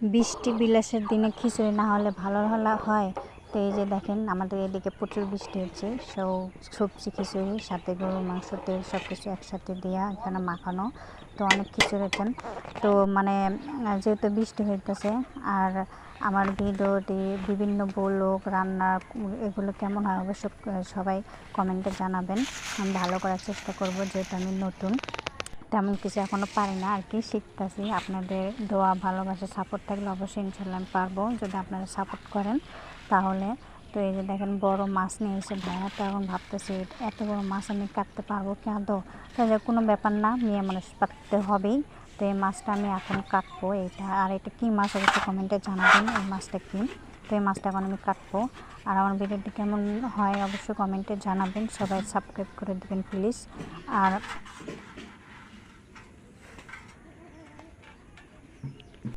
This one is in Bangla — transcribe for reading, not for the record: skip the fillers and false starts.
বৃষ্টি বিলাসের দিনে খিচুড়ি না হলে ভালো হয়। তো এই যে দেখেন আমাদের এদিকে প্রচুর বৃষ্টি হচ্ছে, সবজি খিচুড়ি সাথে গরুর মাংস তেল সব কিছু একসাথে দেওয়া এখানে মাখানো। তো অনেক খিচুড়ি হচ্ছেন। তো মানে যেহেতু বৃষ্টি হইতেছে আর আমার ভিডিওটি বিভিন্ন ব্লগ রান্না এগুলো কেমন হয় অবশ্য সবাই কমেন্টে জানাবেন। আমি ভালো করার চেষ্টা করব, যেহেতু আমি নতুন তেমন কিছু এখনও পারি না আর কি, শিখতেছি। আপনাদের দোয়া ভালোবাসা সাপোর্ট থাকলে অবশ্যই ইনশাল্লাহ আমি পারবো, যদি আপনারা সাপোর্ট করেন তাহলে। তো এই যে দেখেন বড় মাছ নিয়ে এসে ভাইয়া, তো এখন ভাবতেছি এত বড় মাছ আমি কাটতে পারবো কি আদৌ। তো কোনো ব্যাপার না, মেয়ে মানুষ পাততে হবেই। তো এই মাছটা আমি এখন কাটবো। এটা কী মাছ অবশ্যই কমেন্টে জানাবেন এই মাছটা কী। তো এই মাছটা এখন আমি কাটবো। আর আমার ভিডিওটি কেমন হয় অবশ্যই কমেন্টে জানাবেন। সবাই সাবস্ক্রাইব করে দেবেন প্লিজ। আর